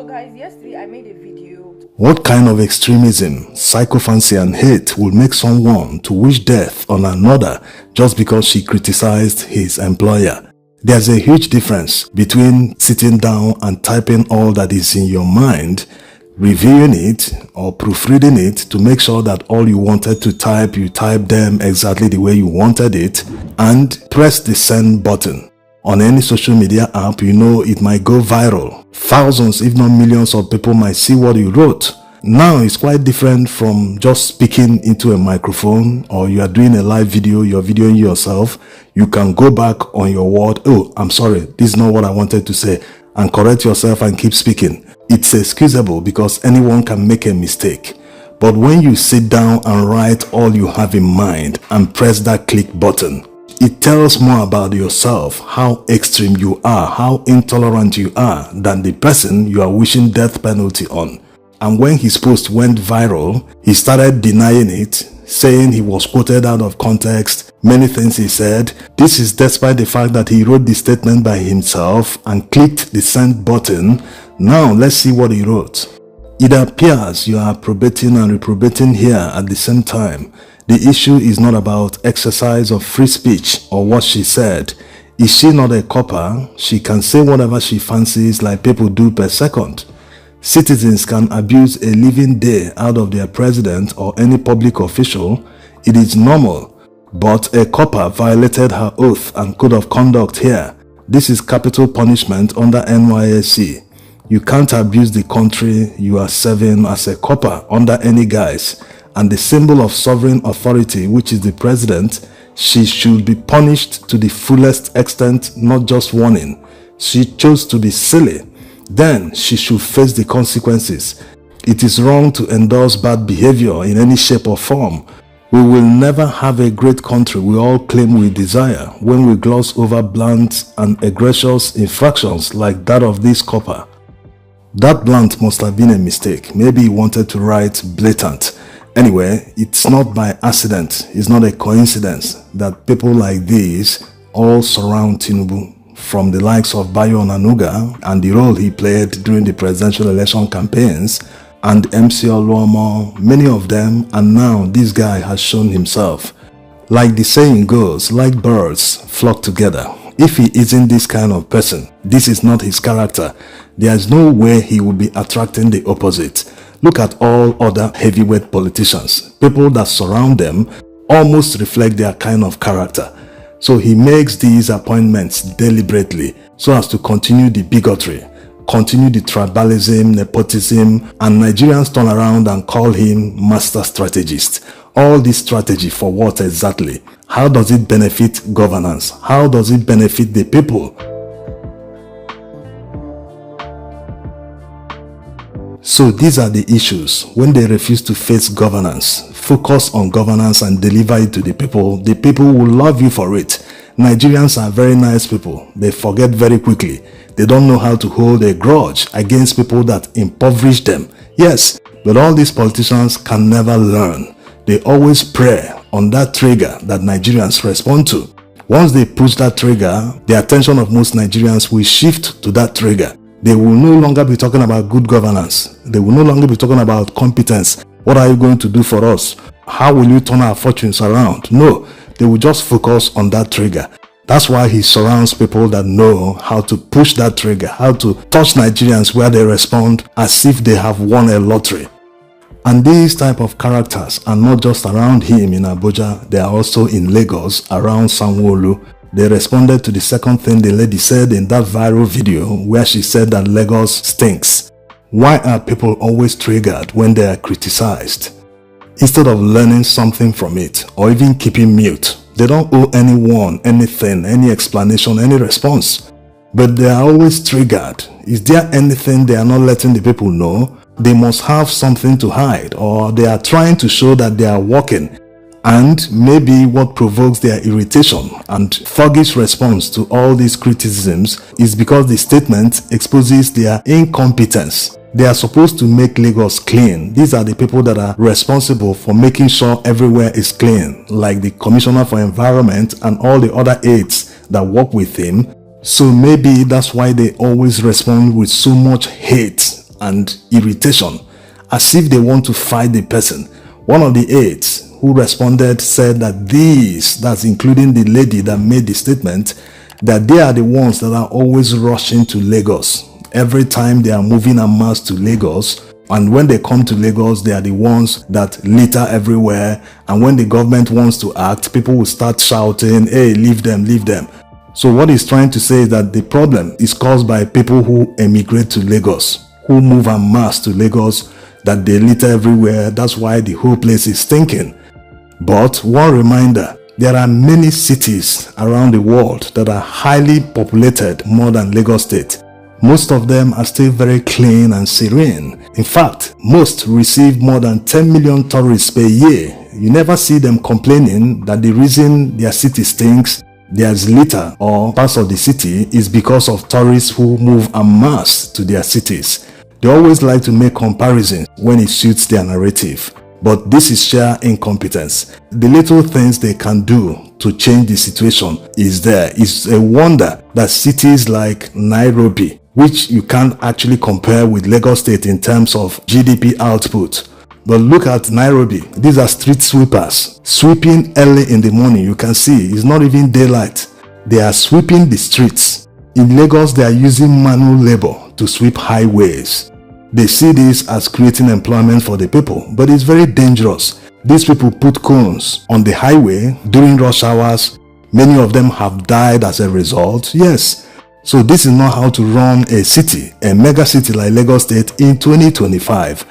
So guys, yesterday I made a video. What kind of extremism, sycophancy and hate will make someone to wish death on another just because she criticized his employer? There's a huge difference between sitting down and typing all that is in your mind, reviewing it or proofreading it to make sure that all you wanted to type, you type them exactly the way you wanted it, and press the send button. On any social media app, you know it might go viral. Thousands, if not millions of people might see what you wrote. Now it's quite different from just speaking into a microphone, or you are doing a live video, you're videoing yourself. You can go back on your word, oh, I'm sorry, this is not what I wanted to say, and correct yourself and keep speaking. It's excusable because anyone can make a mistake. But when you sit down and write all you have in mind and press that click button, it tells more about yourself, how extreme you are, how intolerant you are, than the person you are wishing death penalty on. And when his post went viral, he started denying it, saying he was quoted out of context, many things he said. This is despite the fact that he wrote the statement by himself and clicked the send button. Now let's see what he wrote. It appears you are approbating and reprobating here at the same time. The issue is not about exercise of free speech or what she said. Is she not a corper? She can say whatever she fancies like people do per second. Citizens can abuse a living day out of their president or any public official. It is normal. But a corper violated her oath and code of conduct here. This is capital punishment under NYSC. You can't abuse the country you are serving as a corper under any guise. And the symbol of sovereign authority, which is the president, she should be punished to the fullest extent, not just warning. She chose to be silly. Then she should face the consequences. It is wrong to endorse bad behavior in any shape or form. We will never have a great country we all claim we desire when we gloss over blunt and egregious infractions like that of this corper. That blunt must have been a mistake. Maybe he wanted to write blatant. Anyway, it's not by accident, it's not a coincidence that people like these all surround Tinubu, from the likes of Bayo Onanuga and the role he played during the presidential election campaigns, and MC Oluomo, many of them, and now this guy has shown himself. Like the saying goes, like birds flock together. If he isn't this kind of person, this is not his character, there's no way he will be attracting the opposite. Look at all other heavyweight politicians. People that surround them almost reflect their kind of character. So he makes these appointments deliberately so as to continue the bigotry, continue the tribalism, nepotism, and Nigerians turn around and call him master strategist. All this strategy for what exactly? How does it benefit governance? How does it benefit the people? So these are the issues. When they refuse to face governance, focus on governance and deliver it to the people will love you for it. Nigerians are very nice people. They forget very quickly. They don't know how to hold a grudge against people that impoverish them. Yes, but all these politicians can never learn. They always prey on that trigger that Nigerians respond to. Once they push that trigger, the attention of most Nigerians will shift to that trigger. They will no longer be talking about good governance. They will no longer be talking about competence. What are you going to do for us? How will you turn our fortunes around? No, they will just focus on that trigger. That's why he surrounds people that know how to push that trigger, how to touch Nigerians where they respond as if they have won a lottery. And these type of characters are not just around him in Abuja, they are also in Lagos, around Sanwo-Olu. They responded to the second thing the lady said in that viral video where she said that Lagos stinks. Why are people always triggered when they are criticized? Instead of learning something from it or even keeping mute, they don't owe anyone anything, any explanation, any response. But they are always triggered. Is there anything they are not letting the people know? They must have something to hide, or they are trying to show that they are working. And maybe what provokes their irritation and thuggish response to all these criticisms is because the statement exposes their incompetence. They are supposed to make Lagos clean. These are the people that are responsible for making sure everywhere is clean, like the Commissioner for Environment and all the other aides that work with him. So maybe that's why they always respond with so much hate and irritation, as if they want to fight the person. One of the aides who responded said that that's including the lady that made the statement, that they are the ones that are always rushing to Lagos. Every time they are moving en masse to Lagos, and when they come to Lagos, they are the ones that litter everywhere. And when the government wants to act, people will start shouting, hey, leave them, leave them. So what he's trying to say is that the problem is caused by people who emigrate to Lagos, who move en masse to Lagos, that they litter everywhere. That's why the whole place is stinking. But one reminder, there are many cities around the world that are highly populated more than Lagos State. Most of them are still very clean and serene. In fact, most receive more than 10 million tourists per year. You never see them complaining that the reason their city stinks, there's litter or parts of the city, is because of tourists who move en masse to their cities. They always like to make comparisons when it suits their narrative. But this is sheer incompetence. The little things they can do to change the situation is there. It's a wonder that cities like Nairobi, which you can't actually compare with Lagos State in terms of GDP output. But look at Nairobi. These are street sweepers. Sweeping early in the morning. You can see it's not even daylight. They are sweeping the streets. In Lagos, they are using manual labor to sweep highways. They see this as creating employment for the people, but it's very dangerous. These people put cones on the highway during rush hours. Many of them have died as a result. Yes. So this is not how to run a city, a mega city like Lagos State in 2025.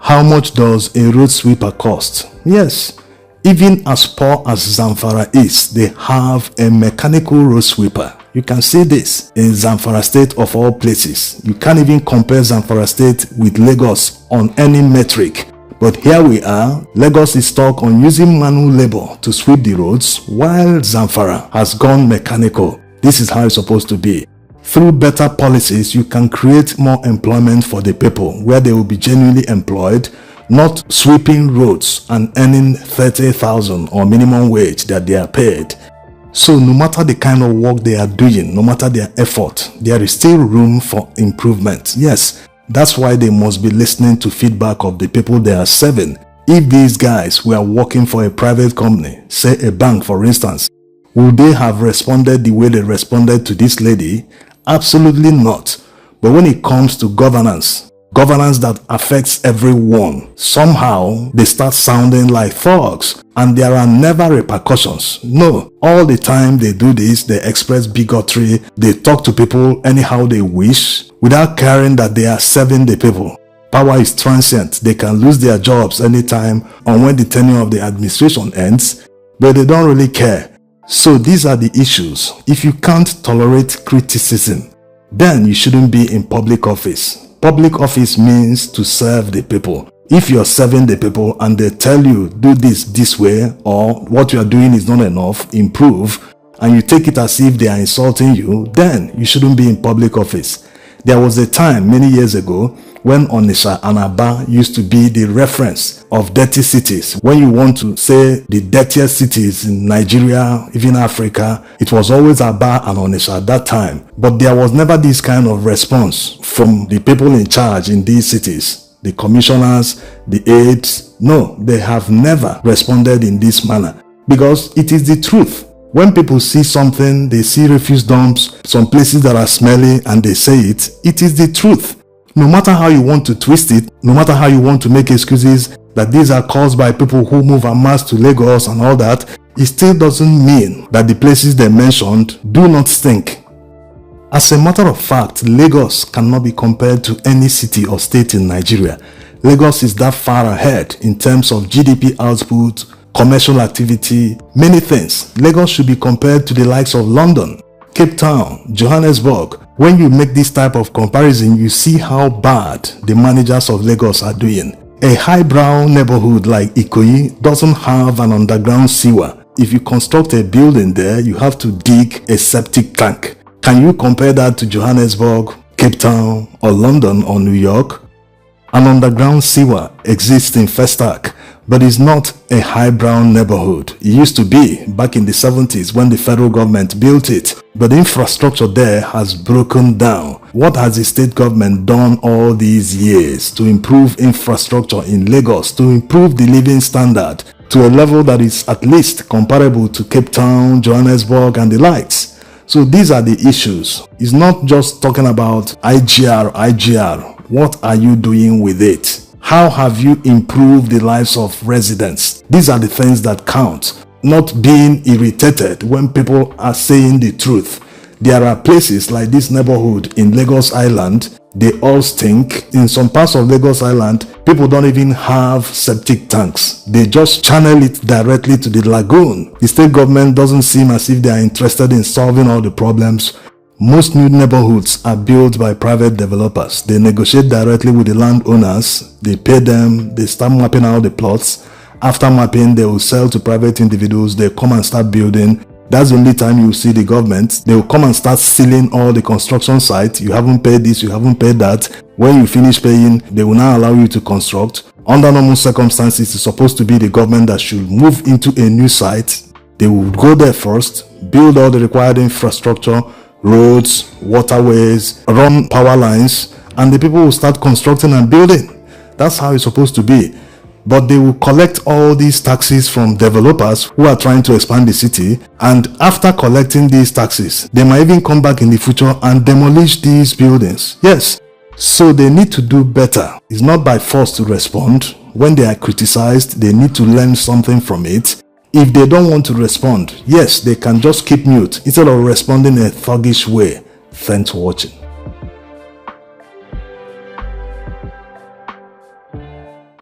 How much does a road sweeper cost? Yes, even as poor as Zamfara is, they have a mechanical road sweeper. You can see this in Zamfara State of all places. You can't even compare Zamfara State with Lagos on any metric. But here we are, Lagos is stuck on using manual labor to sweep the roads, while Zamfara has gone mechanical. This is how it's supposed to be. Through better policies, you can create more employment for the people, where they will be genuinely employed, not sweeping roads and earning 30,000 or minimum wage that they are paid. So no matter the kind of work they are doing, no matter their effort, there is still room for improvement. Yes. That's why they must be listening to feedback of the people they are serving. If these guys were working for a private company, say a bank for instance, would they have responded the way they responded to this lady? Absolutely not. But when it comes to governance that affects everyone, somehow they start sounding like thugs, and there are never repercussions. No, all the time they do this, they express bigotry, they talk to people anyhow they wish, without caring that they are serving the people. Power is transient. They can lose their jobs anytime or when the tenure of the administration ends, but they don't really care. So these are the issues. If you can't tolerate criticism, then you shouldn't be in public office. Public office means to serve the people. If you're serving the people and they tell you, do this way, or what you are doing is not enough, improve, and you take it as if they are insulting you, then you shouldn't be in public office. There was a time many years ago when Onitsha and Aba used to be the reference of dirty cities. When you want to say the dirtiest cities in Nigeria, even Africa, it was always Aba and Onitsha at that time. But there was never this kind of response from the people in charge in these cities. The commissioners, the aides, no, they have never responded in this manner. Because it is the truth. When people see something, they see refuse dumps, some places that are smelly, and they say it, it is the truth. No matter how you want to twist it, no matter how you want to make excuses that these are caused by people who move en masse to Lagos and all that, it still doesn't mean that the places they mentioned do not stink. As a matter of fact, Lagos cannot be compared to any city or state in Nigeria. Lagos is that far ahead in terms of GDP output, commercial activity, many things. Lagos should be compared to the likes of London, Cape Town, Johannesburg. When you make this type of comparison, you see how bad the managers of Lagos are doing. A highbrow neighborhood like Ikoyi doesn't have an underground sewer. If you construct a building there, you have to dig a septic tank. Can you compare that to Johannesburg, Cape Town, or London or New York? An underground sewer exists in Festac, but it's not a highbrow neighborhood. It used to be back in the 70s when the federal government built it, but the infrastructure there has broken down. What has the state government done all these years to improve infrastructure in Lagos, to improve the living standard to a level that is at least comparable to Cape Town, Johannesburg, and the likes? So these are the issues. It's not just talking about IGR. What are you doing with it? How have you improved the lives of residents? These are the things that count, not being irritated when people are saying the truth. There are places like this neighborhood in Lagos Island, they all stink. In some parts of Lagos Island, people don't even have septic tanks. They just channel it directly to the lagoon. The state government doesn't seem as if they are interested in solving all the problems. Most new neighborhoods are built by private developers. They negotiate directly with the landowners. They pay them. They start mapping out the plots. After mapping, they will sell to private individuals. They come and start building. That's the only time you see the government. They will come and start sealing all the construction sites. You haven't paid this, you haven't paid that. When you finish paying, they will now allow you to construct. Under normal circumstances, it's supposed to be the government that should move into a new site. They will go there first, build all the required infrastructure, roads, waterways, run power lines, and the people will start constructing and building. That's how it's supposed to be. But they will collect all these taxes from developers who are trying to expand the city, and after collecting these taxes, they might even come back in the future and demolish these buildings. Yes, so they need to do better. It's not by force to respond. When they are criticized, they need to learn something from it. If they don't want to respond, yes, they can just keep mute instead of responding in a thuggish way. Thanks for watching.